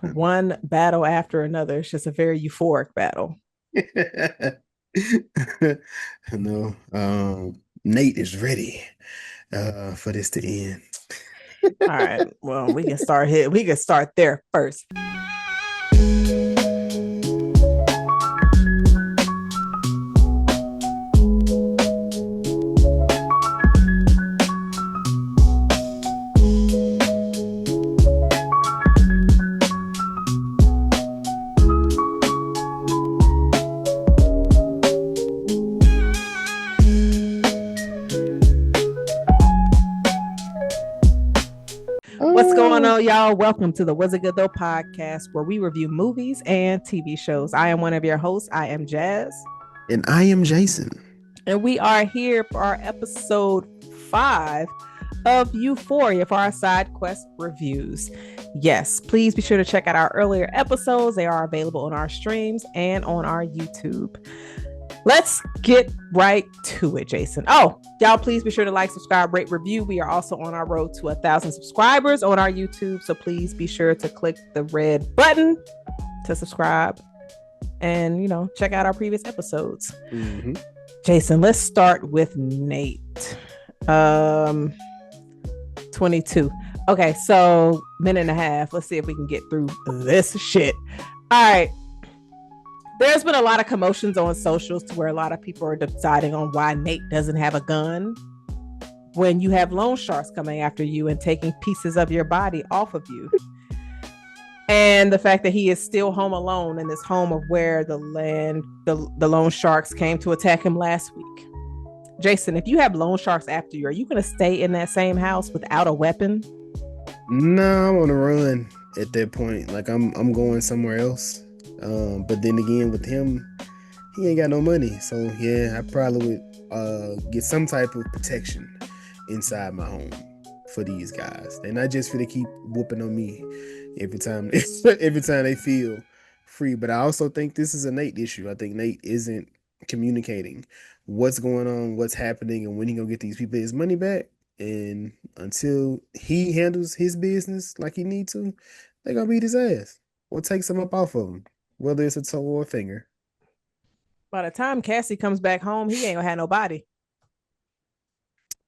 one battle after another. It's just a very euphoric battle. No, Nate is ready for this to end. All right. Well, we can start here. We can start there first. What's going Oh, on, y'all? Welcome to the Was It Good Though podcast, where we review movies and TV shows. I am one of your hosts. I am Jazz, and I am Jason. and we are here for our episode 5 of Euphoria for our side quest reviews. Yes, please be sure to check out our earlier episodes. They are available on our streams and on our YouTube. Let's get right to it, Jason. Oh, y'all, please be sure to like, subscribe, rate, review. We are also on our road to 1,000 subscribers on our YouTube. So please be sure to click the red button to subscribe and, check out our previous episodes. Mm-hmm. Jason, let's start with Nate. 22. Okay, so minute and a half. Let's see if we can get through this shit. All right. There's been a lot of commotions on socials to where a lot of people are deciding on why Nate doesn't have a gun when you have loan sharks coming after you and taking pieces of your body off of you. And the fact that he is still home alone in this home of where the loan sharks came to attack him last week. Jason, if you have loan sharks after you, are you going to stay in that same house without a weapon? No, I'm on a run at that point. Like I'm going somewhere else. But then again, with him, he ain't got no money. So yeah, I probably would get some type of protection inside my home for these guys. They're not just for to keep whooping on me every time they feel free. But I also think this is a Nate issue. I think Nate isn't communicating what's going on, what's happening, and when he gonna get these people his money back. And until he handles his business like he need to, they're gonna beat his ass or take some up off of him, whether it's a toe or a finger. By the time Cassie comes back home, he ain't gonna have nobody.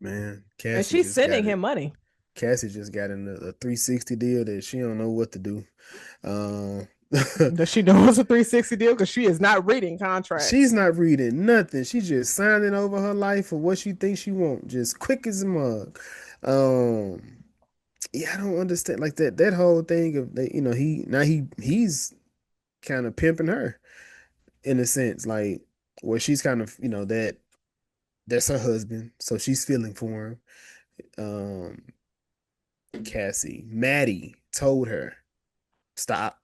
Man, And she's sending him money. Cassie just got in a 360 deal that she don't know what to do. Um, Does she know it's a 360 deal? Because she is not reading she's contracts. not reading nothing. She just signing over her life for what she thinks she want, just quick as a mug. Um, yeah, I don't understand like that whole thing of that. He's kind of pimping her in a sense, like where she's kind of that's her husband, so she's feeling for him. Um, Maddie told her, stop,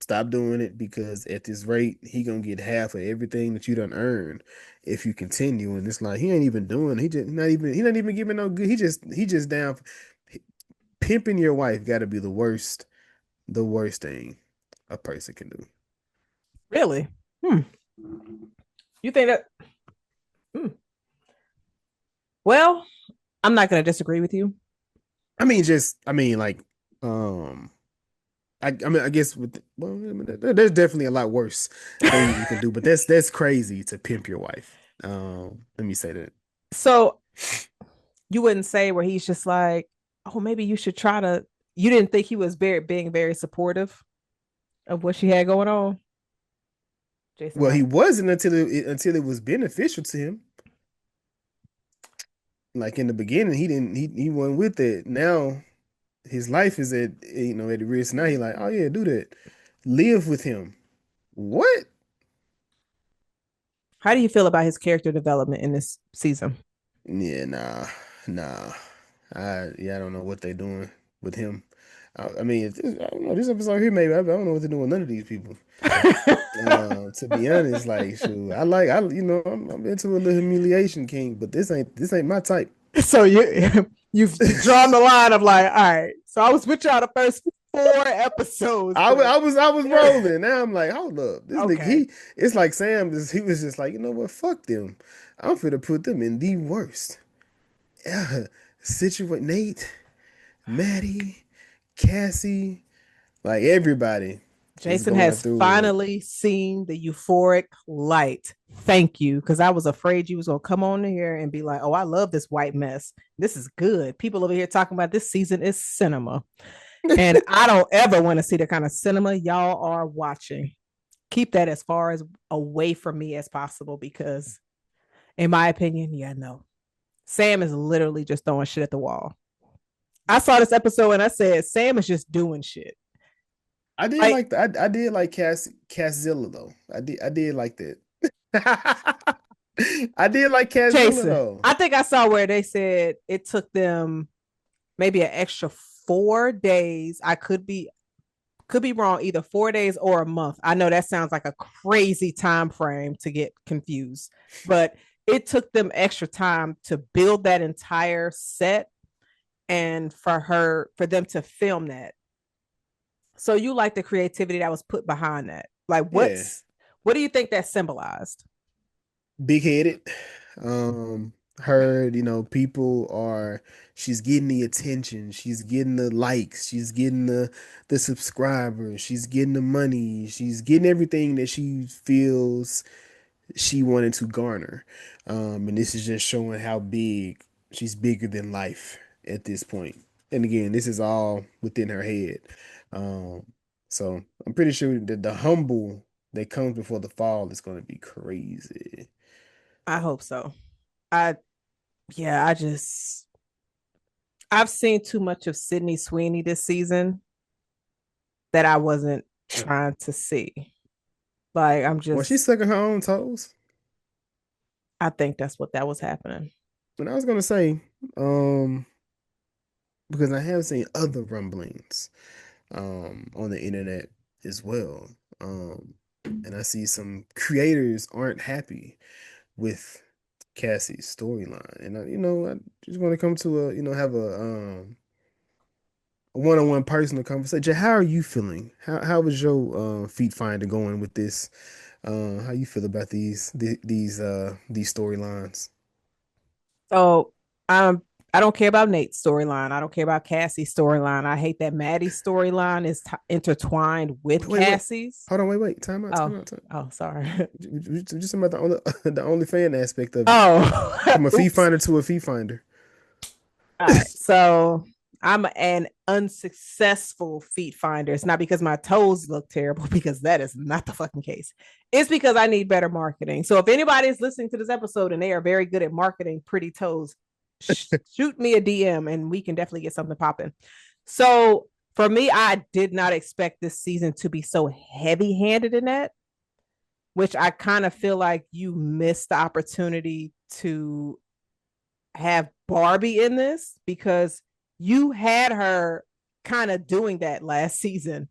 stop doing it because at this rate, he gonna get half of everything that you done earned if you continue. And it's like he ain't even doing. He not even giving no good. He just down. Pimping your wife got to be the worst thing a person can do. Really? Hmm. You think that? Hmm. Well, I'm not going to disagree with you. Like, I guess there's definitely a lot worse things you can do, but that's crazy to pimp your wife. Let me say that. So you wouldn't say where he's just like, oh, maybe you should try to. You didn't think he was being very supportive of what she had going on, Jason? Well, he Like, wasn't until it was beneficial to him. Like in the beginning, he wasn't with it. Now his life is at risk. Now he like, oh yeah, do that. Live with him. What? how do you feel about his character development in this season? Yeah, nah. I don't know what they're doing with him. I mean, I don't know this episode here. Maybe I don't know what they're doing with none of these people. To be honest, like, shoot, I'm into a little humiliation king, but this ain't my type. So you've drawn the line of like, all right. So I was with y'all the first 4 episodes, but I was rolling. Now I'm like, hold up, this nigga, okay. it's like Sam. He was just like, you know what? Fuck them. I'm finna put them in the worst. Yeah, Nate, Maddie, Cassie. Like everybody is Jason going has through it. finally seen the euphoric light. Thank you. Because I was afraid you was going to come on here and be like, oh, I love this white mess. This is good. People over here talking about this season is cinema. And I don't ever want to see the kind of cinema y'all are watching. Keep that as far as away from me as possible because, in my opinion, yeah, no. Sam is literally just throwing shit at the wall. I saw this episode and I said, Sam is just doing shit. Like, I did like Castzilla though. I did like that. I did like Castzilla Jason, though. I think I saw where they said it took them maybe an extra 4 days. I could be wrong, either 4 days or a month. I know that sounds like a crazy time frame to get confused, but it took them extra time to build that entire set and for them to film that. So you like the creativity that was put behind that. Like Yeah. what do you think that symbolized? Big headed. Heard, people are she's getting the attention, she's getting the likes, she's getting the subscribers, she's getting the money, she's getting everything that she feels she wanted to garner. And this is just showing how big she's bigger than life at this point. And again, this is all within her head. Um, so I'm pretty sure that the humble that comes before the fall is going to be crazy. I hope so. I yeah, I've seen too much of Sydney Sweeney this season that I wasn't trying to see. Like Well, she's sucking her own toes. I think that's what that was happening. And I was gonna say, um, because I have seen other rumblings, on the internet as well. And I see some creators aren't happy with Cassie's storyline, and I just want to come to have a one-on-one personal conversation. Jay, how are you feeling? How was your feet finder going with this? How you feel about these storylines? So um I don't care about Nate's storyline. I don't care about Cassie's storyline. I hate that Maddie's storyline is intertwined with Wait. Cassie's. Hold on, wait. Time out, Oh, time out, time. oh, sorry. Just about the only the only fan aspect of it. Oh, From a fee oops. finder to a fee finder. All right. So I'm an unsuccessful feet finder. It's not because my toes look terrible, because that is not the fucking case. It's because I need better marketing. So if anybody is listening to this episode and they are very good at marketing pretty toes, shoot me a DM and we can definitely get something popping. So for me, I did not expect this season to be so heavy handed in that, which I kind of feel like you missed the opportunity to have Barbie in this because you had her kind of doing that last season.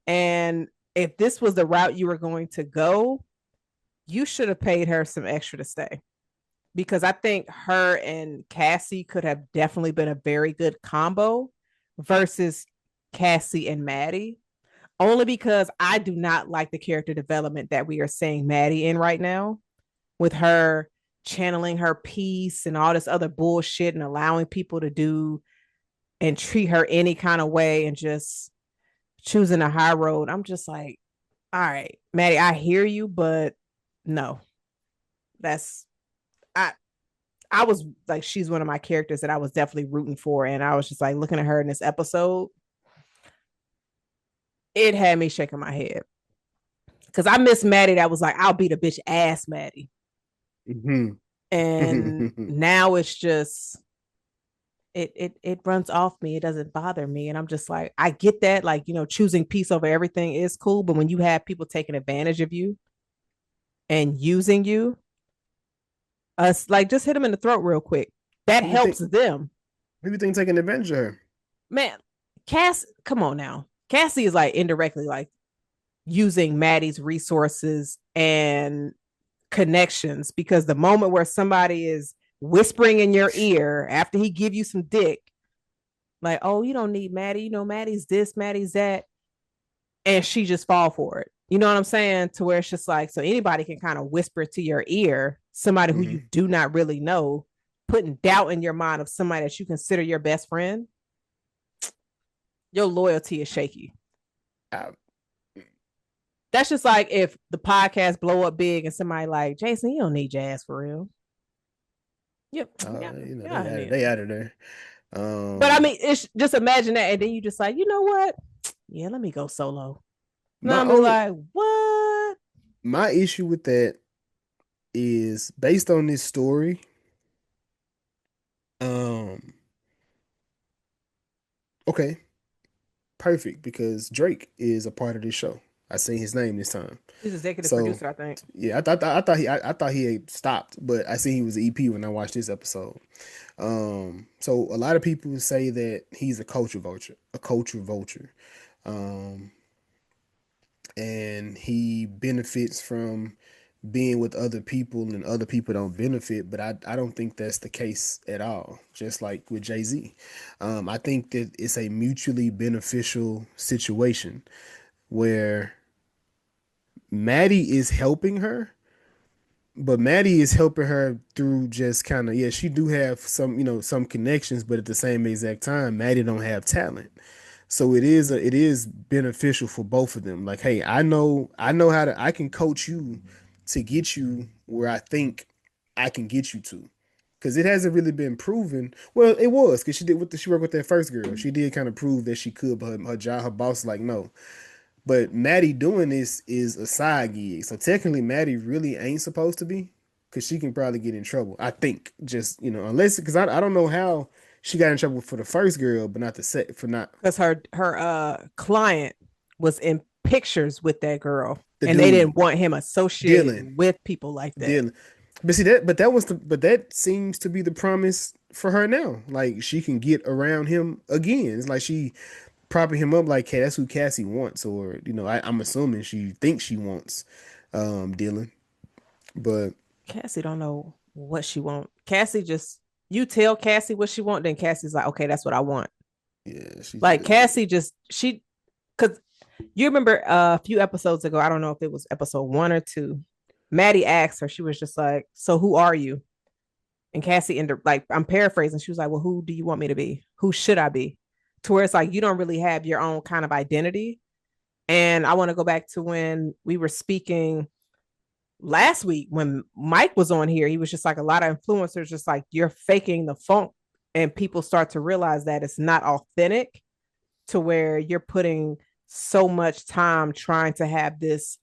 And if this was the route you were going to go, you should have paid her some extra to stay because I think her and Cassie could have definitely been a very good combo versus Cassie and Maddie. Only because I do not like the character development that we are seeing Maddie in right now with her channeling her peace and all this other bullshit and allowing people to do and treat her any kind of way and just choosing a high road. I'm just like, all right, Maddie, I hear you, but no, that's I. I was like, she's one of my characters that I was definitely rooting for, and I was just like looking at her in this episode. It had me shaking my head because I miss Maddie. That was like, I'll beat a bitch ass, Maddie, Hmm. and now it's just it runs off me. It doesn't bother me. And I'm just like, I get that, like, choosing peace over everything is cool. But when you have people taking advantage of you and using you, like just hit them in the throat real quick. That Who you helps think? them. Who you think taking advantage of her? Man, come on now. Cassie is like indirectly like using Maddie's resources and connections because the moment where somebody is whispering in your ear after he give you some dick, like, oh, you don't need Maddie, Maddie's this, Maddie's that, and she just fall for it. You know what I'm saying? To where it's just like, so anybody can kind of whisper to your ear, somebody who you Hmm. do not really know, putting doubt in your mind of somebody that you consider your best friend, your loyalty is shaky. I, That's just like if the podcast blow up big and somebody like Jason, you don't need jazz for real. Yep. Yeah. Yeah, I need they it. out of there. But I mean, it's just imagine that, and then you just like, you know what? Yeah, let me go solo. And My I'll be only like, what? my issue with that is based on this story. Um, okay, perfect because Drake is a part of this show. I seen his name this time. He's executive So producer, I think. yeah, I thought he had stopped, but I seen he was an EP when I watched this episode. So a lot of people say that he's a culture vulture. Um, and he benefits from being with other people and other people don't benefit, but I don't think that's the case at all. Just like with Jay-Z. I think that it's a mutually beneficial situation where Maddie is helping her, but Maddie is helping her through just kind of, yeah, she do have some, some connections, but at the same exact time, Maddie don't have talent. So it is beneficial for both of them. Like, hey, I know how to I can coach you to get you where I think I can get you to. Cause it hasn't really been proven. Well, it was because she worked with that first girl. She did kind of prove that she could, but her job, her boss, like no. But Maddie doing this is a side gig. So technically, Maddie really ain't supposed to be because she can probably get in trouble. I think just unless because I don't know how she got in trouble for the first girl, but not the set for not Because her client was in pictures with that girl, the and they dude didn't want him associated Dylan. with people like that. Dylan. But see that, but that seems to be the promise for her now. Like she can get around him again. It's like she propping him up like, hey, that's who Cassie wants, or I'm assuming she thinks she wants Dylan. But Cassie don't know what she want. Cassie just you tell Cassie what she want, then Cassie's like, okay, that's what I want. yeah, she Like just Cassie just she because you remember a few episodes ago, I don't know if it was episode 1 or 2. Maddie asked her, she was just like, so who are you? And Cassie ended like I'm paraphrasing. She was like, well, who do you want me to be? Who should I be? To where it's like you don't really have your own kind of identity. And I want to go back to when we were speaking last week when Mike was on here. He was just like a lot of influencers, just like you're faking the funk, and people start to realize that it's not authentic. To where you're putting so much time trying to have this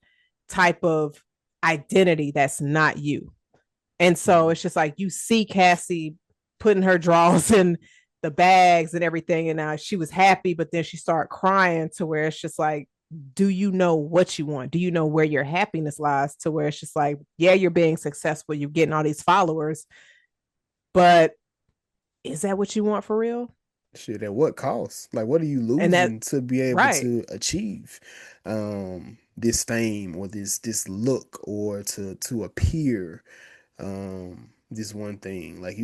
type of identity that's not you. And so it's just like you see Cassie putting her drawers in the bags and everything, and now she was happy, but then she started crying to where it's just like, do you know what you want? Do you know where your happiness lies? To where it's just like, yeah, you're being successful, you're getting all these followers, but is that what you want for real? shit at what cost? Like, what are you And that losing to be able right. to achieve this fame or this look or to appear this one thing? Like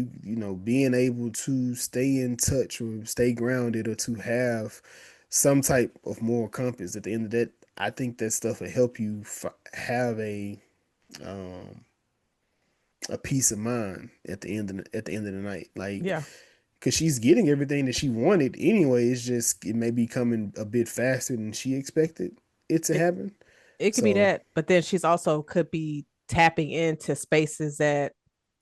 being able to stay in touch or stay grounded or to have some type of moral compass at the end of that. I think that stuff will help you have um a peace of mind at the end of the night. Like Yeah. because she's getting everything that she wanted anyway. It's just it may be coming a bit faster than she expected it to It happen. it could be So, that, but then she's also could be tapping into spaces that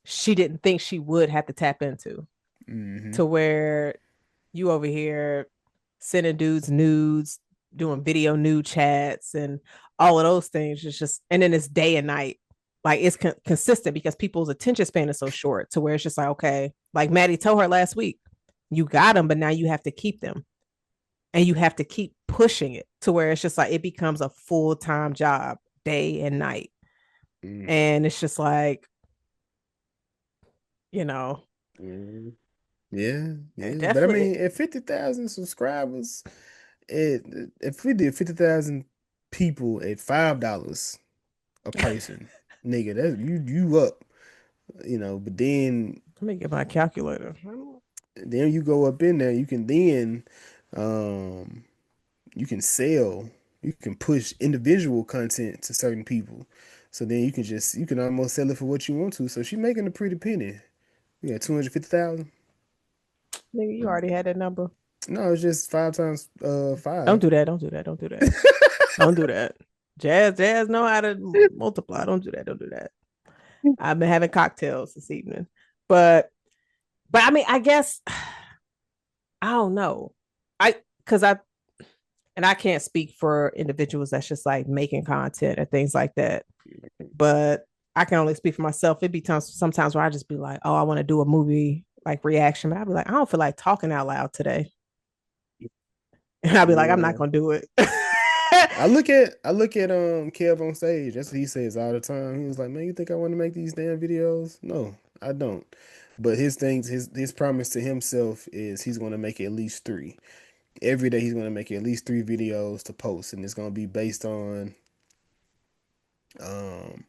she didn't think she would have to tap into. hmm To where you over here sending dudes nudes, doing video nude chats, and all of those things. It's just, and then it's day and night. Like it's consistent because people's attention span is so short to where it's just like, okay, like Maddie told her last week, you got them, but now you have to keep them and you have to keep pushing it to where it's just like it becomes a full-time job day and night. And it's just like, you know, mm yeah, it yeah. But I definitely mean, at 50,000 subscribers, it if we did 50,000 people at $5 a person, nigga, that's you up, But let me get my calculator. then you go up in there, um you can sell, you can push individual content to certain people. So then you can almost sell it for what you want to. So she's making a pretty penny. Yeah, 250,000. Nigga, you already had that number. No, it's just 5 times 5. Don't do that. Don't do that. Don't do that. Don't do that. Jazz know how to multiply. Don't do that. Don't do that. I've been having cocktails this evening. But I mean, I guess I don't know. I because I and I can't speak for individuals that's just like making content and things like that. But I can only speak for myself. It'd be times sometimes where I just be like, oh, I want to do a movie like reaction, but I'd be like, I don't feel like talking out loud today. And I'd be like, I'm not Yeah. gonna do it. I look at Kev on stage. That's what he says all the time. He was like, "Man, you think I want to make these damn videos? No, I don't." But his promise to himself is he's going to make at least three. Every day he's going to make at least three videos to post, and it's going to be based on um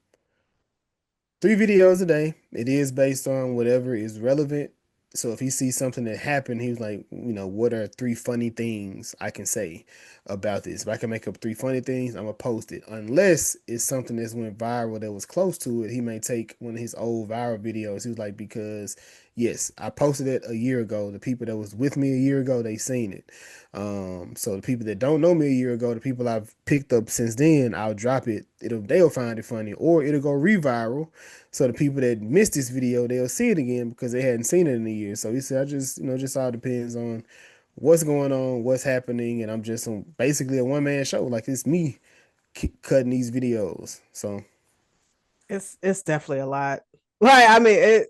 3 videos a day. It is based on whatever is relevant. So if he sees something that happened, he was like, what are 3 funny things I can say about this? If I can make up 3 funny things, I'm gonna post it. Unless it's something that's went viral that was close to it, he may take one of his old viral videos. He was like, because yes, I posted it a year ago. The people that was with me a year ago, they seen it. So the people that don't know me a year ago, the people I've picked up since then, I'll drop it. They'll find it funny, or it'll go reviral. So the people that missed this video, they'll see it again because they hadn't seen it in a year. So he said, I just, just all depends on what's going on, what's happening, and I'm just on basically a one man show. Like it's me cutting these videos. So It's definitely a lot. Like, I mean,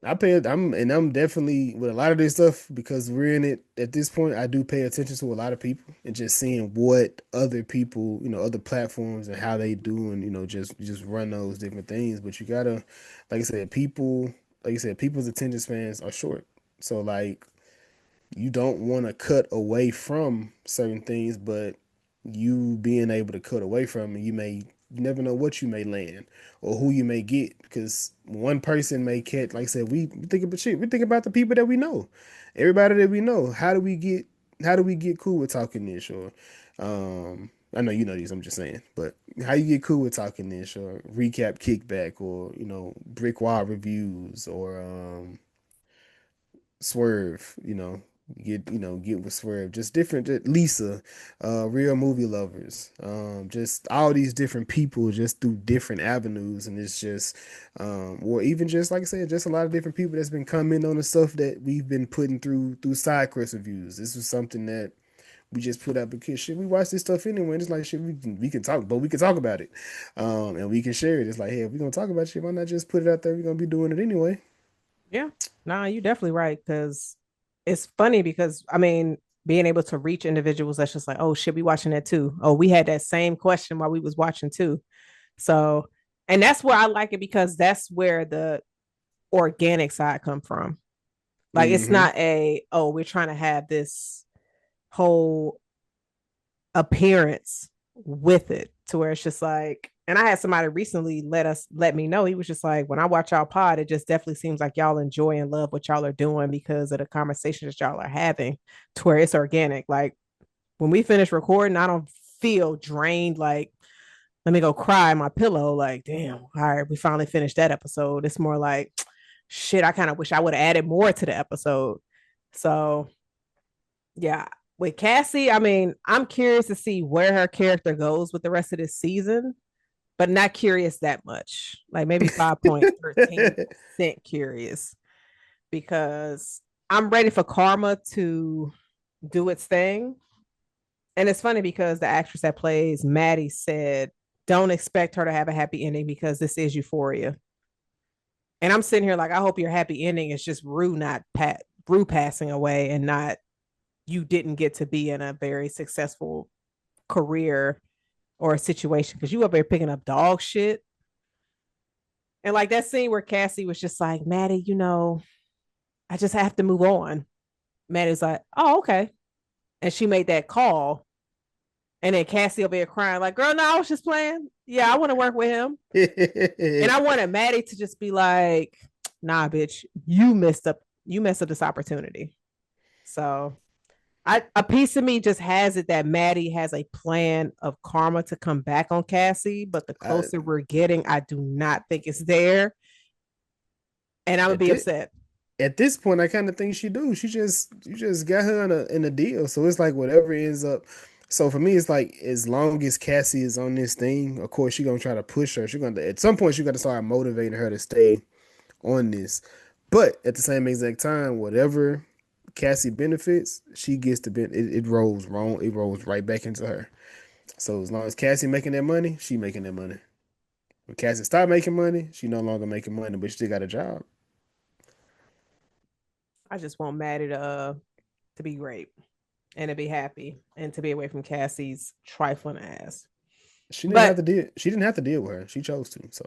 I'm definitely with a lot of this stuff because we're in it at this point. I do pay attention to a lot of people and just seeing what other people, other platforms and how they do, and just run those different things. But you gotta, like I said, people's attention spans are short. So like you don't want to cut away from certain things, but you being able to cut away from it, you never know what you may land or who you may get because one person may catch. Like I said, we think about shit. We think about the people that we know, everybody that we know. How do we get cool with talking this or I know you know these, I'm just saying, but how you get cool with talking this or recap kickback or brick wall reviews or Swerve, get with Swerve, just different, Lisa, real movie lovers, just all these different people, just through different avenues, and it's just, or even just like I said, just a lot of different people that's been coming on the stuff that we've been putting through side quest reviews. This was something that we just put out because shit, we watch this stuff anyway. And it's like shit, we can talk, but we can talk about it, and we can share it. It's like, hey, if we're gonna talk about shit, why not just put it out there? We're gonna be doing it anyway. yeah, nah, you're definitely right. Because it's funny because I mean, being able to reach individuals that's just like, oh, should be watching that too. Oh, we had that same question while we was watching too. So, and that's where I like it because that's where the organic side come from. Like it's Hmm. not oh, we're trying to have this whole appearance with it to where it's just like, and I had somebody recently let me know, he was just like, when I watch y'all pod, it just definitely seems like y'all enjoy and love what y'all are doing because of the conversations y'all are having to where it's organic. Like when we finish recording, I don't feel drained like let me go cry in my pillow like damn, all right, we finally finished that episode. It's more like shit, I kind of wish I would have added more to the episode. So yeah, with Cassie, I mean, I'm curious to see where her character goes with the rest of this season, but not curious that much. Like maybe 5.13% curious because I'm ready for karma to do its thing. And it's funny because the actress that plays Maddie said, don't expect her to have a happy ending because this is Euphoria. And I'm sitting here like, I hope your happy ending is just Rue passing away and not you didn't get to be in a very successful career or a situation because you up there picking up dog shit. And like that scene where Cassie was just like, Maddie, I just have to move on. Maddie's like, oh, okay. And she made that call. And then Cassie over there crying, like, girl, no, I was just playing. Yeah, I want to work with him. And I wanted Maddie to just be like, nah, bitch, you messed up this opportunity. So a piece of me just has it that Maddie has a plan of karma to come back on Cassie, but the I, closer we're getting, I do not think it's there, and I'm gonna at be this upset. At this point, I kind of think she do. You just got her in a deal, so it's like whatever ends up. So for me, it's like as long as Cassie is on this thing, of course she gonna try to push her. She gonna at some point she got to start motivating her to stay on this. But at the same exact time, whatever Cassie benefits, she gets the it rolls wrong. It rolls right back into her. So as long as Cassie making that money, she making that money. When Cassie stop making money, she no longer making money, but she still got a job. I just want Maddie to be great and to be happy and to be away from Cassie's trifling ass. She didn't have But to deal. She didn't have to deal with her. She chose to. So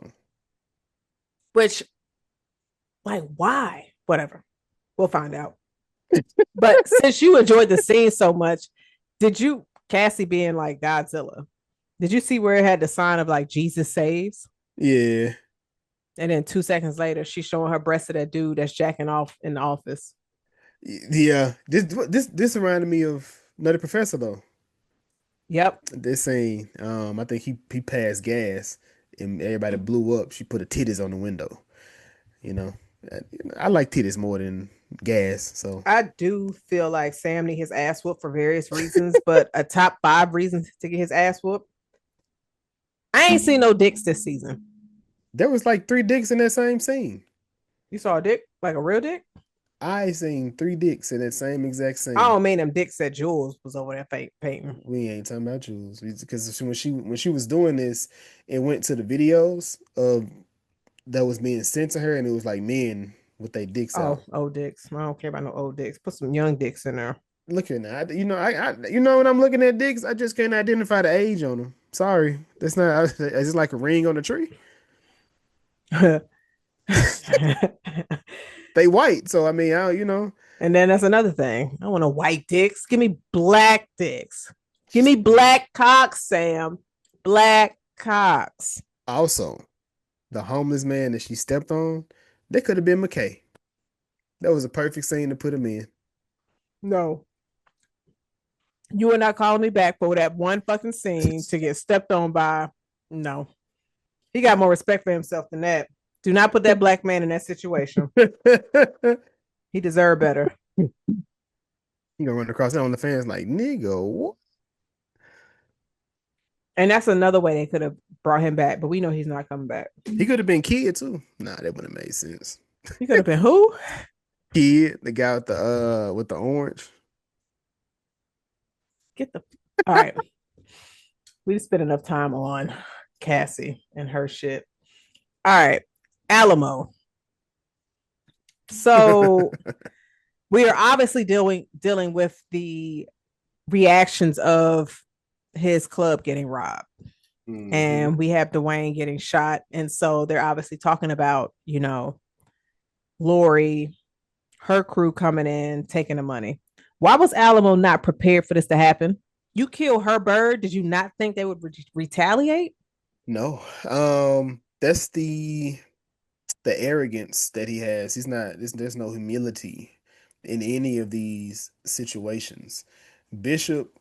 which, like, why? Whatever. We'll find out. But since you enjoyed the scene so much, did you Cassie being like Godzilla? Did you see where it had the sign of like Jesus saves? yeah, And then 2 seconds later, she's showing her breast to that dude that's jacking off in the office. yeah. This reminded me of Nutty Professor though. Yep. This scene, I think he passed gas and everybody blew up. She put her titties on the window. You know, I like titties more than gas. So I do feel like Sam need his ass whooped for various reasons, but a top 5 reasons to get his ass whooped. I ain't seen no dicks this season. there was like three dicks in that same scene. You saw a dick? Like a real dick? I seen three dicks in that same exact I scene. don't mean them dicks that Jules was over there painting. We ain't talking about Jules because when she was doing this, it went to the videos of that was being sent to her, and it was like men with their dicks Oh, out. old dicks. I don't care about no old dicks. Put some young dicks in there. Look here now, you know when I'm looking at dicks, I just can't identify the age on them. Sorry, that's not. Is it like a ring on a tree? They white, so I mean, you know. And then that's another thing. I want a white dicks. Give me black dicks. Give me black cocks, Sam. Black cocks. Also, the homeless man that she stepped on, that could have been McKay. That was a perfect scene to put him in. No. You are not calling me back for that one fucking scene to get stepped on by. No. He got more respect for himself than that. Do not put that black man in that situation. He deserved better. You gonna run across that on the fans like nigga, what? And that's another way they could have brought him back, but we know he's not coming back. He could have been Kid too. Nah, that wouldn't have made sense. He could have been who? Kid, the guy with the orange. Get the all right. We spent enough time on Cassie and her shit. All right, Alamo. So we are obviously dealing with the reactions of his club getting robbed. Mhm. And we have Dwayne getting shot. And so they're obviously talking about, Lori, her crew coming in, taking the money. Why was Alamo not prepared for this to happen? You kill her bird. Did you not think they would retaliate? No. That's the arrogance that he has. He's not there's no humility in any of these situations. Bishop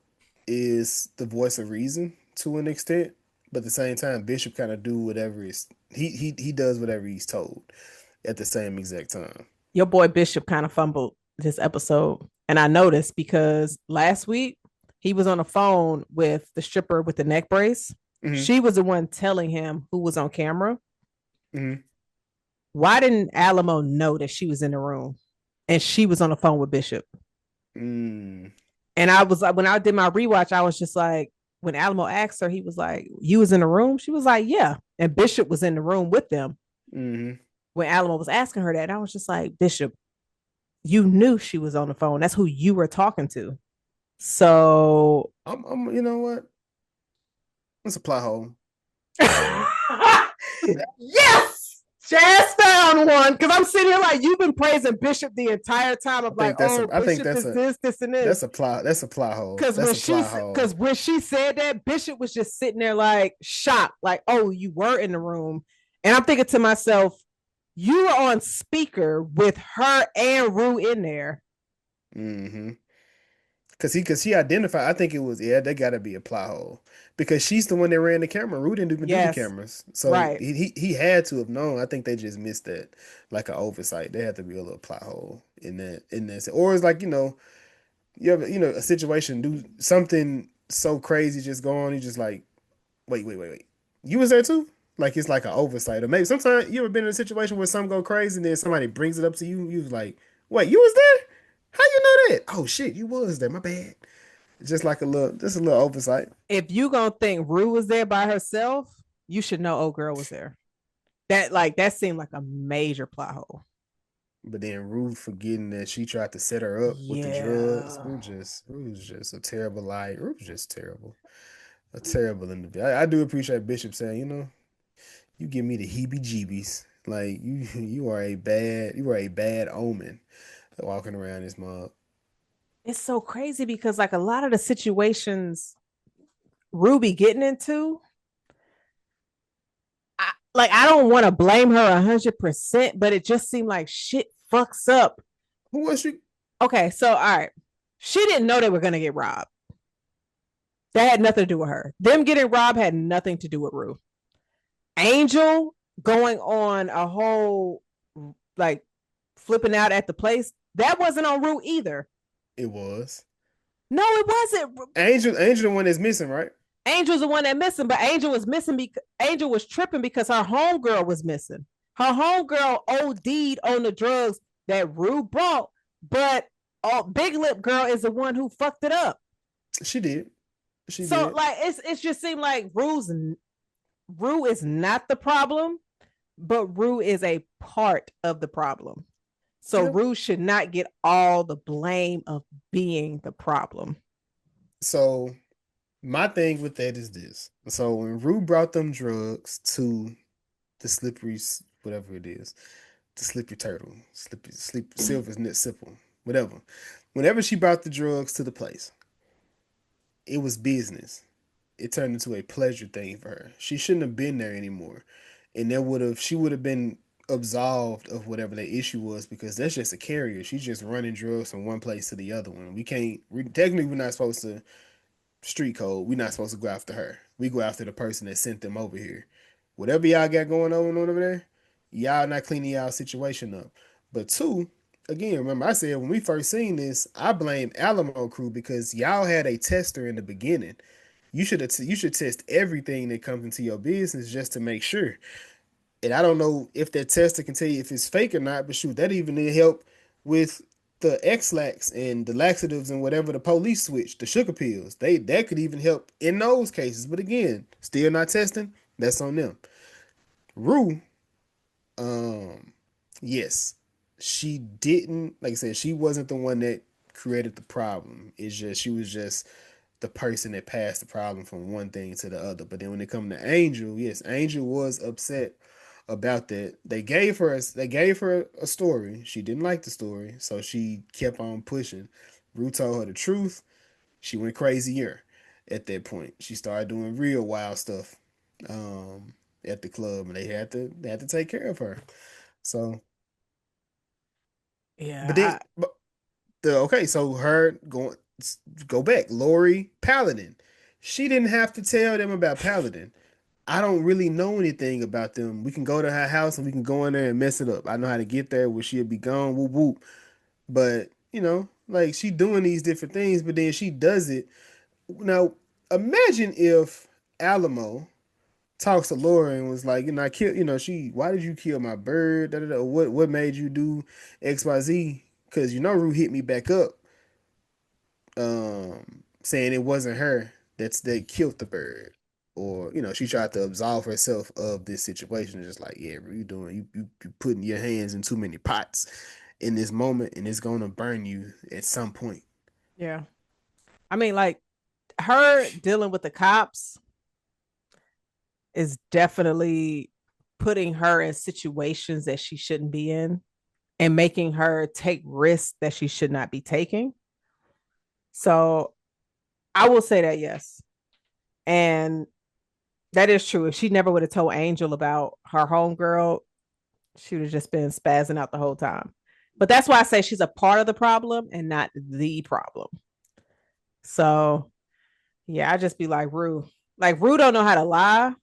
is the voice of reason to an extent, but at the same time, Bishop kind of do whatever is he does whatever he's told at the same exact time. Your boy Bishop kind of fumbled this episode. And I noticed because last week he was on the phone with the stripper with the neck brace. Mm-hmm. She was the one telling him who was on camera. Mm-hmm. Why didn't Alamo know that she was in the room and she was on the phone with Bishop? Mm. And I was like, when I did my rewatch, I was just like, when Alamo asked her, he was like, "You was in the room?" She was like, "Yeah." And Bishop was in the room with them. Mm-hmm. When Alamo was asking her that, I was just like, "Bishop, you knew she was on the phone. That's who you were talking to." So, you know what? It's a plot hole. Yes! Jazz found one because I'm sitting here like you've been praising Bishop the entire time. I'm like, Bishop is this, and this. That's a plot hole. Because when she said that, Bishop was just sitting there like shocked, like, "Oh, you were in the room," and I'm thinking to myself, "You were on speaker with her and Rue in there." Mm-hmm. Because he identified. I think it was they got to be a plot hole because she's the one that ran the camera. Rue didn't even do the Yes, cameras, so right. he had to have known. I think they just missed that, like an oversight. There had to be a little plot hole in that, or it's like you have a situation, do something so crazy just go on. You just like wait. You was there too? Like it's like an oversight. Or maybe sometimes you ever been in a situation where something go crazy and then somebody brings it up to you. You was like, wait, you was there? How you know that? Oh shit, you was there. My bad. Just a little oversight. If you gonna think Rue was there by herself, you should know old girl was there. That seemed like a major plot hole. But then Ruth forgetting that she tried to set her up with the drugs. Yeah. Ruth was just a terrible lie. Ruth was just terrible. A terrible individual. I do appreciate Bishop saying, you give me the heebie jeebies. Like you are a bad omen walking around this mob. It's so crazy because like a lot of the situations Ruby getting into, I don't want to blame her 100%, but it just seemed like shit fucks up. Who was she? Okay, so all right, she didn't know they were gonna get robbed. That had nothing to do with her. Them getting robbed had nothing to do with Rue. Angel going on a whole like flipping out at the place, that wasn't on Rue either. It was. No, it wasn't. Angel the one that's missing, right? Angel's the one that missing, but Angel was missing because Angel was tripping because her homegirl was missing. Her homegirl OD'd on the drugs that Rue brought, but Big Lip Girl is the one who fucked it up. She did. She So did. like it's just seemed like Rue is not the problem, but Rue is a part of the problem. So Yep. Rue should not get all the blame of being the problem. So my thing with that is this. So when Rue brought them drugs to the slippery, whatever it is, the slippery turtle, silver's net sipple, whatever. Whenever she brought the drugs to the place, it was business. It turned into a pleasure thing for her. She shouldn't have been there anymore, and she would have been absolved of whatever the issue was because that's just a carrier. She's just running drugs from one place to the other one. We can't. Technically, we're not supposed to street code. We're not supposed to go after her. We go after the person that sent them over here. Whatever y'all got going on over there, y'all not cleaning y'all situation up. But two, again, remember I said when we first seen this, I blame Alamo Crew because y'all had a tester in the beginning. You should test everything that comes into your business just to make sure. And I don't know if that tester can tell you if it's fake or not, but shoot, that even help with the X-Lax and the laxatives and whatever the police switch, the sugar pills. That could even help in those cases. But again, still not testing. That's on them. Rue, um, yes, she didn't, like I said, she wasn't the one that created the problem. It's just she was just the person that passed the problem from one thing to the other. But then when it come to Angel, yes, Angel was upset about that. They gave her a story. She didn't like the story, so she kept on pushing. Rue told her the truth. She went crazier at that point. She started doing real wild stuff um, at the club, and they had to take care of her. So, but then Yeah, but okay, so her going go back, Lori Paladin. She didn't have to tell them about Paladin. I don't really know anything about them. We can go to her house and we can go in there and mess it up. I know how to get there where she'll be gone, whoop whoop. But like she doing these different things, but then she does it. Now, imagine if Alamo talks to Laura and was like, I killed, why did you kill my bird? Da, da, da. What made you do XYZ? Because Rue hit me back up, saying it wasn't her that killed the bird. Or, she tried to absolve herself of this situation. Just like, yeah, Rue, you putting your hands in too many pots in this moment, and it's gonna burn you at some point. yeah. I mean, like her dealing with the cops is definitely putting her in situations that she shouldn't be in and making her take risks that she should not be taking. So I will say that yes. And that is true. If she never would have told Angel about her homegirl, she would have just been spazzing out the whole time. But that's why I say she's a part of the problem and not the problem. So yeah, I just be like, Rue. Like Rue don't know how to lie.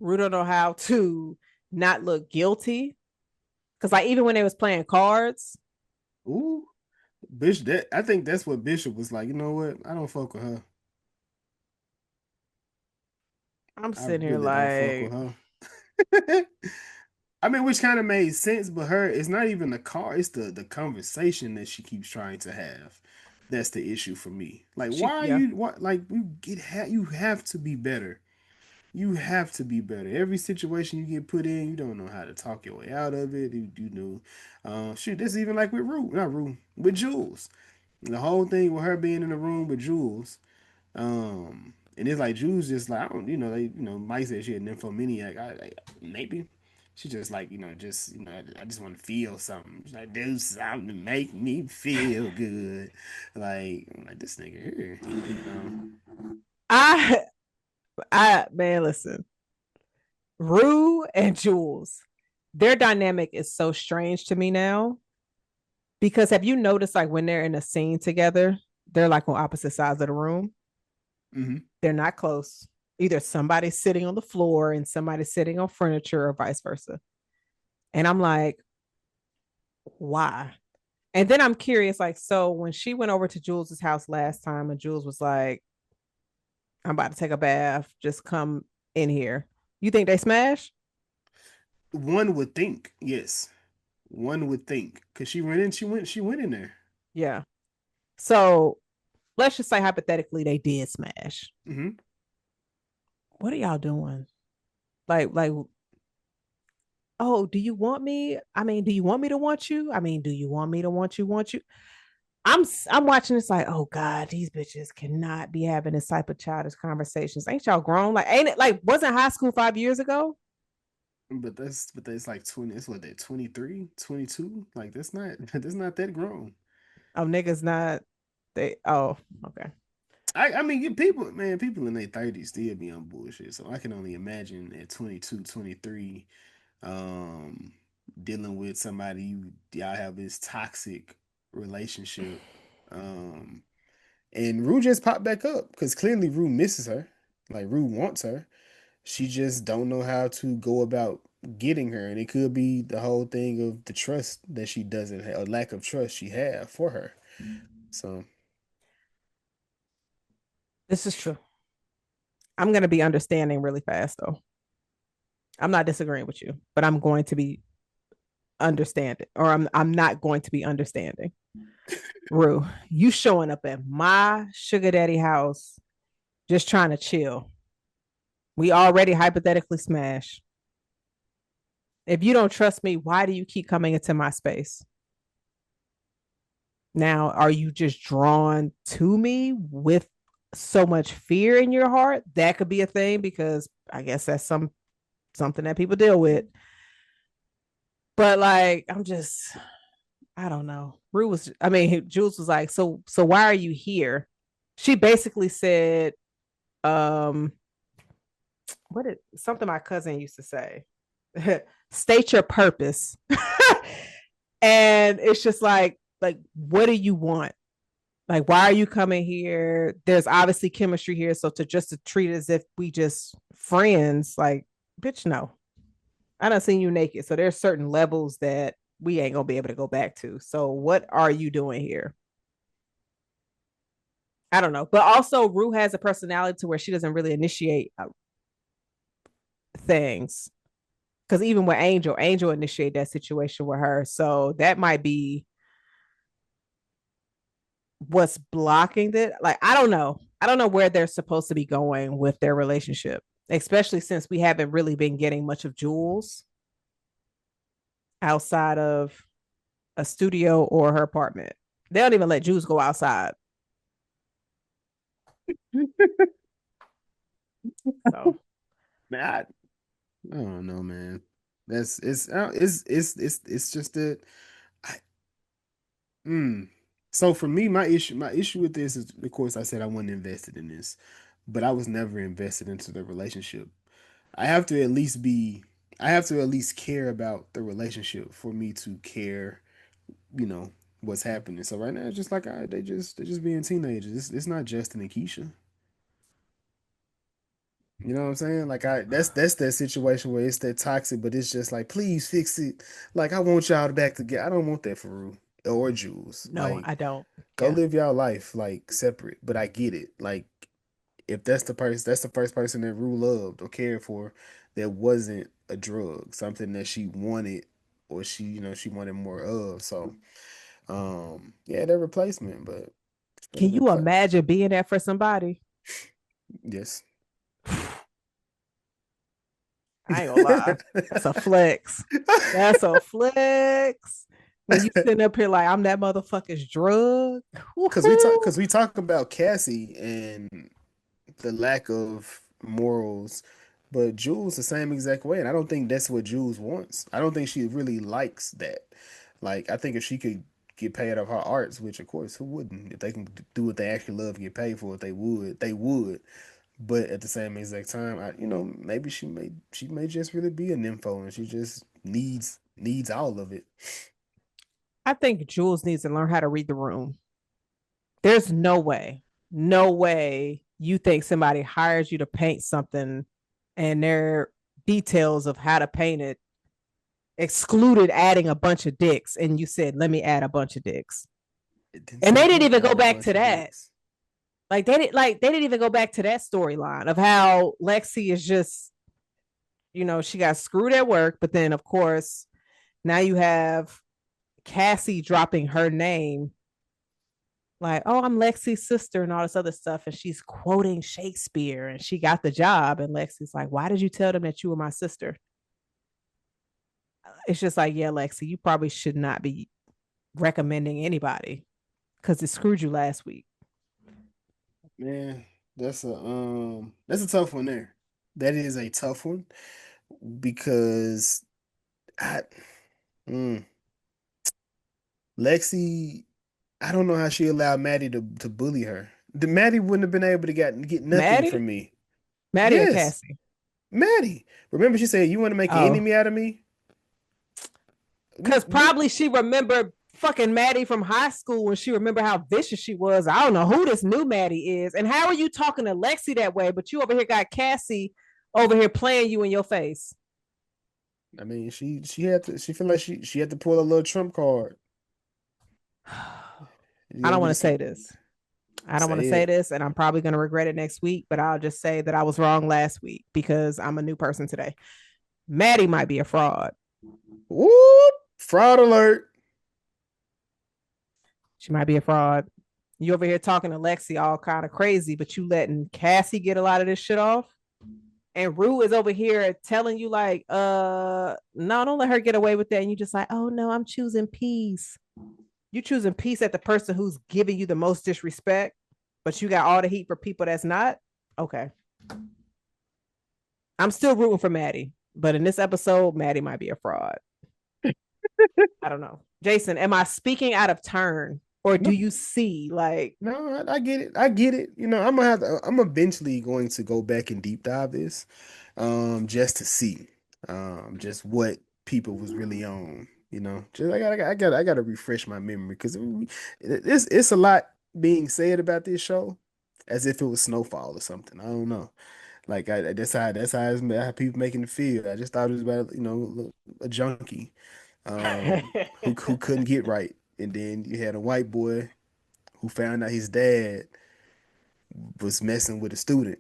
Rue don't know how to not look guilty. Cause like even when they was playing cards, Ooh, Bishop. That I think that's what Bishop was like. You know what? I don't fuck with her. I'm I sitting here really don't fuck like, with her. I mean, which kind of made sense, but her, it's not even the car, it's the conversation that she keeps trying to have. That's the issue for me. Like, why are yeah. you what like you have to be better. You have to be better. Every situation you get put in, you don't know how to talk your way out of it. You know, shoot, this is even like with Rue, not Rue, with Jules. The whole thing with her being in the room with Jules, and it's like Jules just like I don't, Mike said she had nymphomaniac. Maybe she just like I just want to feel something. She's like do something to make me feel good. Like I'm like this nigga here, I man, listen, Rue and Jules, their dynamic is so strange to me now. Because have you noticed like when they're in a scene together, they're like on opposite sides of the room. Mm-hmm. They're not close. Either somebody's sitting on the floor and somebody's sitting on furniture or vice versa. And I'm like, why? And then I'm curious, like, so when she went over to Jules's house last time and Jules was like, I'm about to take a bath, just come in here. You think they smash? One would think, yes. One would think, cause she went in there. Yeah. So let's just say hypothetically they did smash. Mm-hmm. What are y'all doing? Like, oh, do you want me? I mean, do you want me to want you? I mean, do you want me to want you? I'm watching this like, oh God, these bitches cannot be having this type of childish conversations. Ain't y'all grown? Like, ain't it like wasn't high school 5 years ago? But that's like 20. It's what that 23, 22. Like that's not that grown. Oh, niggas not they oh, okay. I mean, people, man, people in their 30s still be on bullshit. So I can only imagine at 22, 23, um, dealing with somebody y'all have this toxic relationship. Um, and Rue just popped back up because clearly Rue misses her. Like Rue wants her. She just don't know how to go about getting her. And it could be the whole thing of the trust that she doesn't have, a lack of trust she have for her. So This is true. I'm gonna be understanding really fast though. I'm not disagreeing with you, but I'm going to be understanding, or I'm not going to be understanding. Rue, you showing up at my sugar daddy house just trying to chill. We already hypothetically smash. If you don't trust me, why do you keep coming into my space? Now, are you just drawn to me with so much fear in your heart? That could be a thing because I guess that's something that people deal with. But like, I don't know. Jules was like, so why are you here? She basically said, um, what did something my cousin used to say? State your purpose. And it's just like, what do you want? Like, why are you coming here? There's obviously chemistry here. So to treat it as if we just friends, like, bitch, no. I done seen you naked. So there's certain levels that we ain't gonna be able to go back to. So what are you doing here? I don't know. But also Rue has a personality to where she doesn't really initiate things. Because even with Angel initiated that situation with her. So that might be what's blocking it. Like, I don't know. I don't know where they're supposed to be going with their relationship, especially since we haven't really been getting much of Jules outside of a studio or her apartment. They don't even let Jules go outside. So man, I don't know, man. That's it's just that. I, mm. So for me, my issue with this is, of course, I said I wasn't invested in this, but I was never invested into the relationship. I have to at least be, I have to at least care about the relationship for me to care, you know, what's happening. So right now, it's just like they're just being teenagers. It's not Justin and Keisha. You know what I'm saying? Like that's that situation where it's that toxic, but it's just like, please fix it. Like I want y'all to back together. I don't want that for Rue or Jules. No, Like I don't. go Yeah. live y'all life like separate. But I get it. Like if that's the person, that's the first person that Rue loved or cared for that wasn't a drug, something that she wanted or she, she wanted more of. So yeah, their replacement, but it's better Can than you imagine being that for somebody? yes. I ain't gonna lie. That's a flex. That's a flex. When you sitting up here like I'm that motherfucker's drug. Because Woo-hoo. we talk about Cassie and the lack of morals, but Jules the same exact way, and I don't think that's what Jules wants. I don't think she really likes that. Like I think if she could get paid off her arts, which of course who wouldn't? If they can do what they actually love, get paid for it, they would. They would. But at the same exact time, maybe she may just really be a nympho, and she just needs all of it. I think Jules needs to learn how to read the room. There's no way you think somebody hires you to paint something and their details of how to paint it excluded adding a bunch of dicks and you said, let me add a bunch of dicks. It didn't And say they didn't don't even go add a back to bunch of that. dicks. They didn't even go back to that storyline of how Lexi is just, she got screwed at work, but then of course now you have Cassie dropping her name like, oh, I'm Lexi's sister and all this other stuff. And she's quoting Shakespeare and she got the job. And Lexi's like, why did you tell them that you were my sister? It's just like, yeah, Lexi, you probably should not be recommending anybody because it screwed you last week. Man, that's a tough one there. That is a tough one because I mm, Lexi, I don't know how she allowed Maddie to bully her. The Maddie wouldn't have been able to get nothing Maddie? from me. Maddie or Yes, Cassie? Maddie. Remember she said you want to make an Oh, enemy out of me? because probably she remembered fucking Maddie from high school and she remember how vicious she was. I don't know who this new Maddie is. And how are you talking to Lexi that way? But you over here got Cassie over here playing you in your face. I mean, she had to. She feel like she had to pull a little trump card. You I want don't me want to to say say this. I don't want to say say it? this, and I'm probably going to regret it next week, but I'll just say that I was wrong last week because I'm a new person today. Maddie might be a fraud. Whoop! Fraud alert. She might be a fraud. You over here talking to Lexi all kind of crazy, but you letting Cassie get a lot of this shit off. And Rue is over here telling you, like, no, don't let her get away with that. And you just like, oh no, I'm choosing peace. You choosing peace at the person who's giving you the most disrespect, but you got all the heat for people that's not. Okay. I'm still rooting for Maddie, but in this episode, Maddie might be a fraud. I don't know. Jason, am I speaking out of turn? Or do No, you see like no, I get it. I get it. I'm gonna have to. I'm eventually going to go back and deep dive this, just to see, just what people was really on. Just I gotta refresh my memory because it's a lot being said about this show, as if it was Snowfall or something. I don't know. Like how people making it feel. I just thought it was about a junkie, who couldn't get right, and then you had a white boy who found out his dad was messing with a student.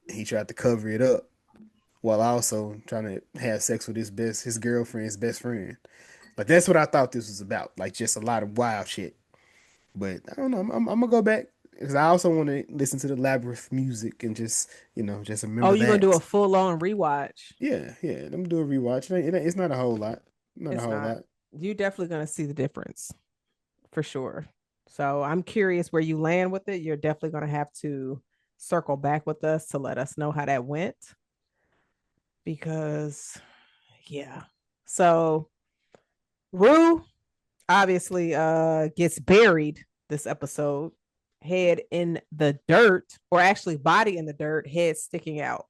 He tried to cover it up while also trying to have sex with his girlfriend's best friend. Like that's what I thought this was about. Like just a lot of wild shit. But I don't know. I'm gonna go back because I also want to listen to the Labyrinth music and just oh, remember you're gonna do a that. full on rewatch? Yeah, yeah. I'm gonna do a rewatch. It's not a whole lot. Not a It's whole not. lot. You're definitely gonna see the difference for sure. So I'm curious where you land with it. You're definitely gonna have to circle back with us to let us know how that went because yeah. So Rue obviously gets buried this episode, head in the dirt, or actually body in the dirt, head sticking out.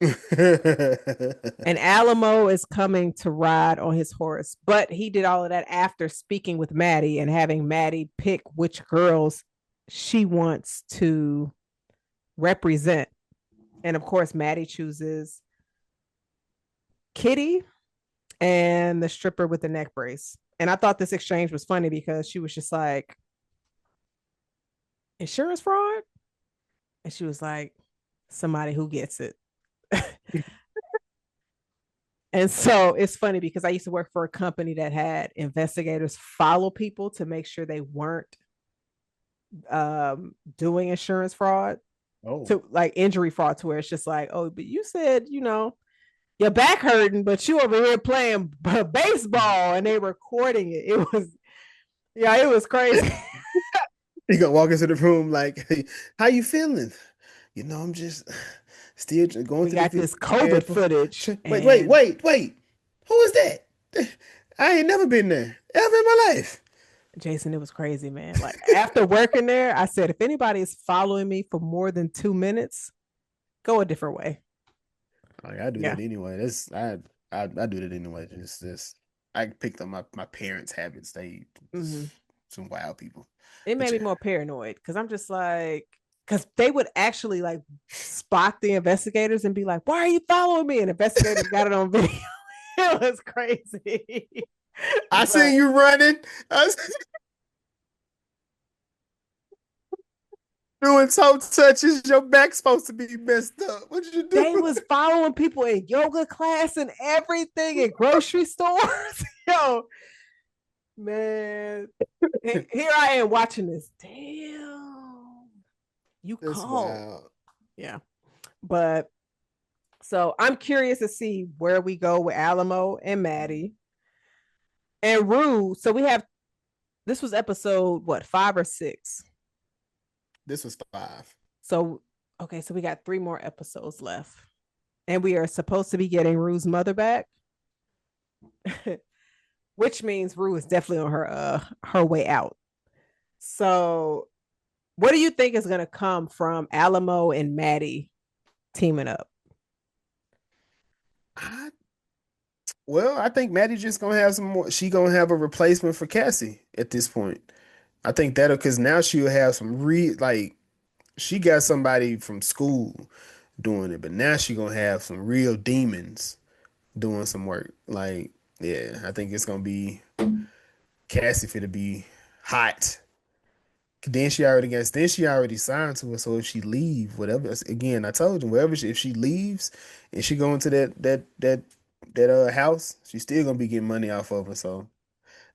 And Alamo is coming to ride on his horse, but he did all of that after speaking with Maddie and having Maddie pick which girls she wants to represent And of course, Maddie chooses Kitty and the stripper with the neck brace. And I thought this exchange was funny because she was just like, insurance fraud? And she was like, somebody who gets it. And so it's funny because I used to work for a company that had investigators follow people to make sure they weren't doing insurance fraud, Oh, to like injury fraud, to where it's just like, oh, but you said, your back hurting, but you over here playing baseball and they recording it. It was, yeah, it was crazy. you gonna walk into the room like, hey, how you feeling? I'm just still going We to the got field. this COVID Airport. footage, Wait, wait, and wait, wait. Who is that? I ain't never been there ever in my life. Jason, it was crazy, man. Like after working there, I said, if anybody is following me for more than 2 minutes, go a different way. Like, I do Yeah. that anyway. I do that anyway. Just I picked up my parents' habits. They Mm-hmm. some wild people. It But made me yeah. more paranoid because I'm just like, because they would actually like spot the investigators and be like, why are you following me? And investigators got it on video. It was crazy. I But seen you running. Doing toe touches. Your back's supposed to be messed up. What you do? they was following people in yoga class and everything in grocery stores. Yo, man. And here I am watching this. Damn. You That's called. wild. Yeah. But so I'm curious to see where we go with Alamo and Maddie and Rue. So we have, this was episode what, 5 or 6? This was 5. So okay, so we got 3 more episodes left. And we are supposed to be getting Rue's mother back. Which means Rue is definitely on her way out. So what do you think is gonna come from Alamo and Maddie teaming up? I, well, I think Maddie's just gonna have some more. She gonna have a replacement for Cassie at this point. I think that'll because now she'll have some like she got somebody from school doing it, but now she gonna have some real demons doing some work. Like, yeah, I think it's gonna be Cassie for to be hot. Then she already signed to her. So if she leave, whatever, again, I told you, if she leaves and she go into that house, she's still gonna be getting money off of her. So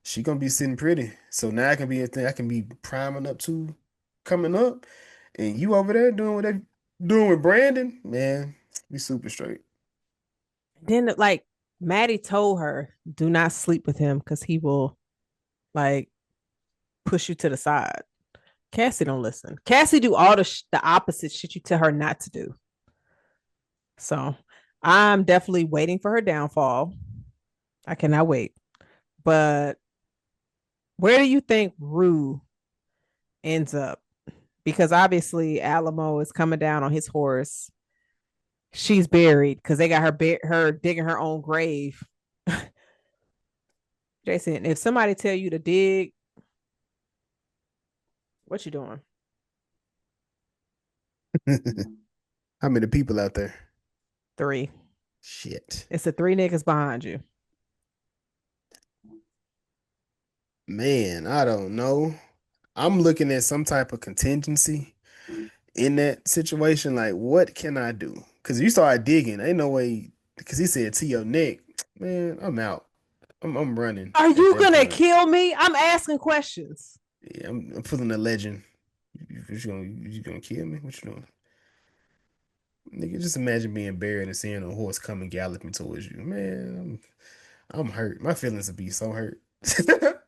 she gonna be sitting pretty. So now I can be a thing. I can be priming up to coming up, and you over there doing whatever doing with Brandon, man. Be super straight. Then like Maddie told her, do not sleep with him because he will like push you to the side. Cassie don't listen. Cassie do all the opposite shit you tell her not to do. So I'm definitely waiting for her downfall. I cannot wait. But where do you think Rue ends up? Because obviously Alamo is coming down on his horse. She's buried because they got her digging her own grave. Jason, if somebody tell you to dig, what you doing? How many people out there? 3. Shit. It's the 3 niggas behind you. Man, I don't know. I'm looking at some type of contingency in that situation. Like, what can I do? Because you start digging, ain't no way. Because he said to your neck, man, I'm out. I'm running Are at you that gonna point. kill me? I'm asking questions. Yeah, I'm pulling a legend. You gonna kill me? What you doing? Nigga, just imagine being buried and seeing a horse coming galloping towards you. Man, I'm hurt. My feelings would be so hurt.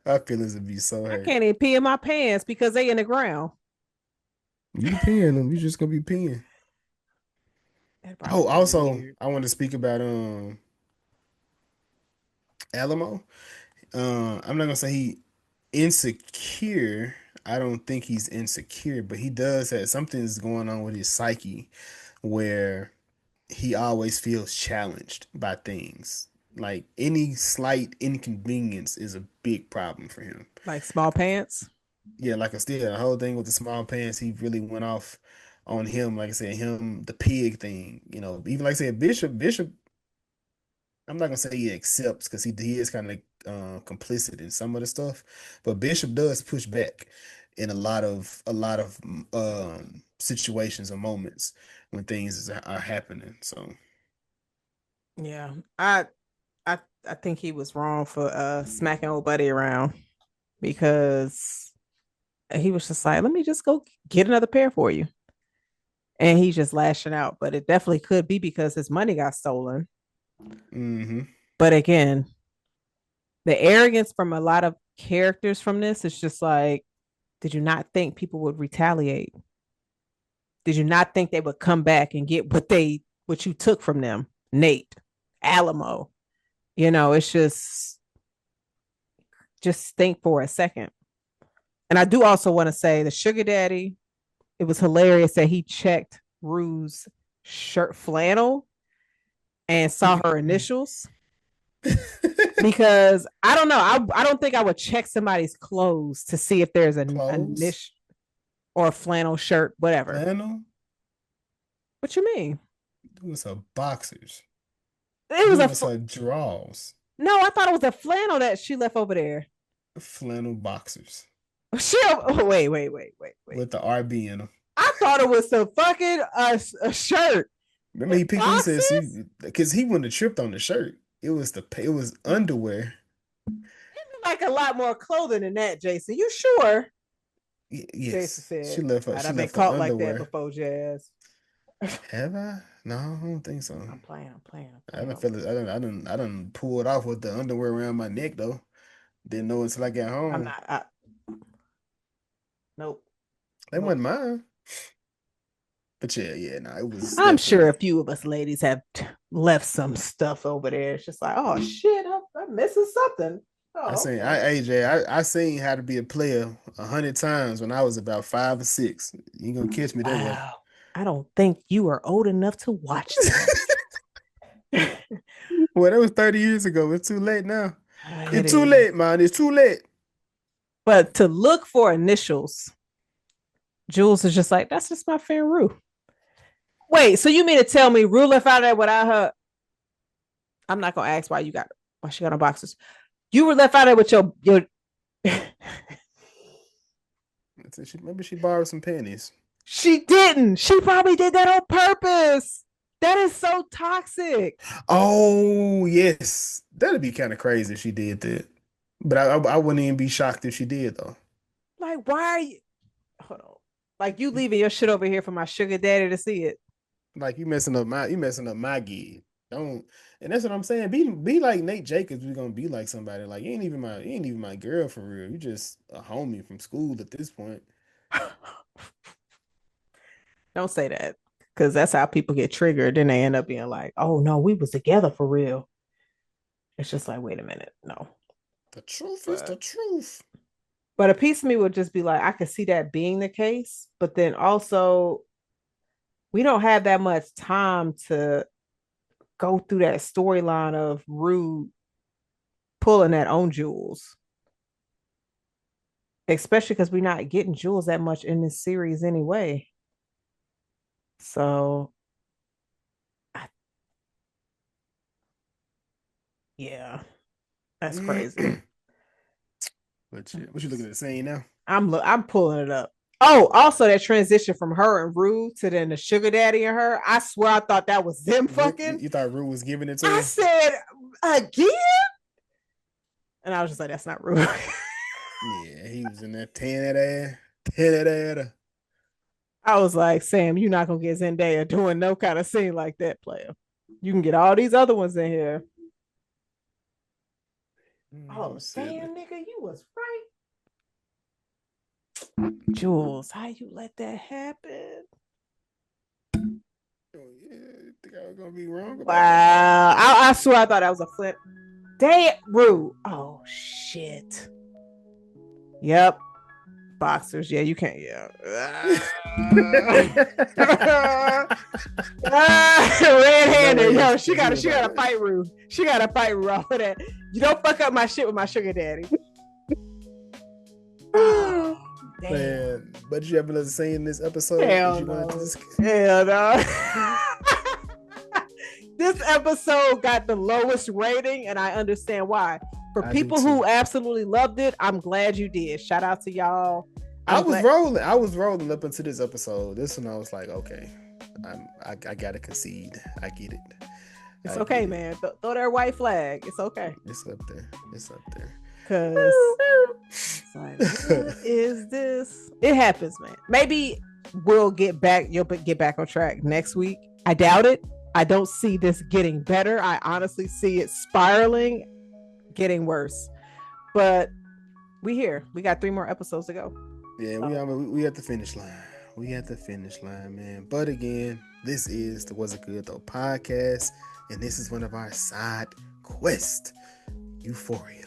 My feelings would be so I hurt. can't even pee in my pants because they in the ground. You peeing them. You just gonna be peeing. That'd probably Oh, be also, weird. I want to speak about Alamo. I'm not gonna say he insecure. I don't think he's insecure, but he does have something's going on with his psyche where he always feels challenged by things. Like any slight inconvenience is a big problem for him. Like small pants. Yeah, like I still the whole thing with the small pants, he really went off. on him. Like I said, him the pig thing. You know, even like I said, Bishop. I'm not gonna say he accepts because he is kind of complicit in some of the stuff, but Bishop does push back in a lot of situations or moments when are happening. So Yeah, I think he was wrong for smacking old buddy around because he was just like, let me just go get another pair for you. And he's just lashing out. But it definitely could be because his money got stolen. hmm But again, the arrogance from a lot of characters from this is just like, did you not think people would retaliate? Did you not think they would come back and get what you took from them? Nate, Alamo. You know, it's just think for a second. And I do also want to say the sugar daddy, it was hilarious that he checked Rue's shirt flannel and saw her initials because I don't know. I don't think I would check somebody's clothes to see if there's a Clothes, niche or a flannel shirt, whatever. flannel. What you mean? It was a boxers. It was It a was a drawers. no. I thought it was a flannel that she left over there. Flannel boxers She wait. with the RB in them. I thought it was some fucking a shirt. Remember With he picked. He says boxes? he because he wouldn't have tripped on the shirt. It was underwear. Like a lot more clothing than that, Jason. You sure? Jason Yes, said, she I've been left her caught like that underwear. before, Jazz. Have I? No, I don't think so. I'm playing. I haven't felt it. I done pulled off with the underwear around my neck though. Didn't know until I got I'm home. not. That Nope. wasn't mine. But yeah, no, it was I'm sure definitely. a few of us ladies have left some stuff over there. It's just like, oh shit, I'm missing something. Oh, okay. I seen how to be a player 100 times when I was about 5 or 6. You ain't gonna catch me that way. Wow. I don't think you are old enough to watch that. Well, that was 30 years ago. It's too late now. It It's too is. late, man. It's too late. But to look for initials, Jules is just like, that's just my friend Rue. Wait, so you mean to tell me Rue left out of there without her? I'm not gonna ask why she got on boxes. You were left out of there with your Maybe she borrowed some panties. She didn't. She probably did that on purpose. That is so toxic. Oh, yes. That'd be kind of crazy if she did that. But I wouldn't even be shocked if she did, though. Like, why are you hold on? Like you leaving your shit over here for my sugar daddy to see it. Like you messing up my gig. Don't and that's what I'm saying. Be like Nate Jacobs, we're gonna be like somebody. Like you ain't even my girl for real. You just a homie from school at this point. Don't say that. Because that's how people get triggered. Then they end up being like, oh no, we was together for real. It's just like, wait a minute. No. The truth is the But truth. but a piece of me would just be like, I could see that being the case, but then also we don't have that much time to go through that storyline of Rue pulling that on Jules, especially because we're not getting Jules that much in this series anyway. So, yeah, that's crazy. But shit, what you looking at saying now? I'm pulling it up. Oh, also that transition from her and Rue to then the sugar daddy and her. I swear I thought that was them fucking. You thought Rue was giving it to I her? said again, and I was just like, that's not Rue. Yeah, he was in there tearing that ass. I was like, Sam, you're not gonna get Zendaya doing no kind of scene like that, player. You can get all these other ones in here. Oh, Sam, nigga, you was right. Jules, how you let that happen? Oh yeah, you think I was gonna be wrong? Wow. I swear I thought that was a flip. Damn, Rue. Oh shit. Yep. Boxers. Yeah, you can't. Yeah. Red-handed. Yo, she gotta fight Rue. She gotta fight Rue off of that. You don't fuck up my shit with my sugar daddy. Damn. Man, but you have another scene in this episode? Hell no. Hell no. This episode got the lowest rating, and I understand why. For people who absolutely loved it, I'm glad you did. Shout out to y'all. I was rolling up into this episode. This one I was like, okay, I gotta concede. I get it. It's okay, man. Throw that white flag. It's okay. It's up there. Cause like, what is this? It happens, man. Maybe you'll get back on track next week. I doubt it. I don't see this getting better. I honestly see it spiraling, getting worse. But we got 3 more episodes to go. Yeah, we at the finish line. We at the finish line, man. But again, this is the Was It Good Though podcast, and this is one of our side quests, Euphoria.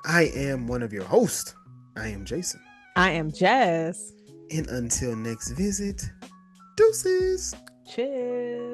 I am one of your hosts. I am Jason. I am Jazz. And until next visit, deuces. Cheers.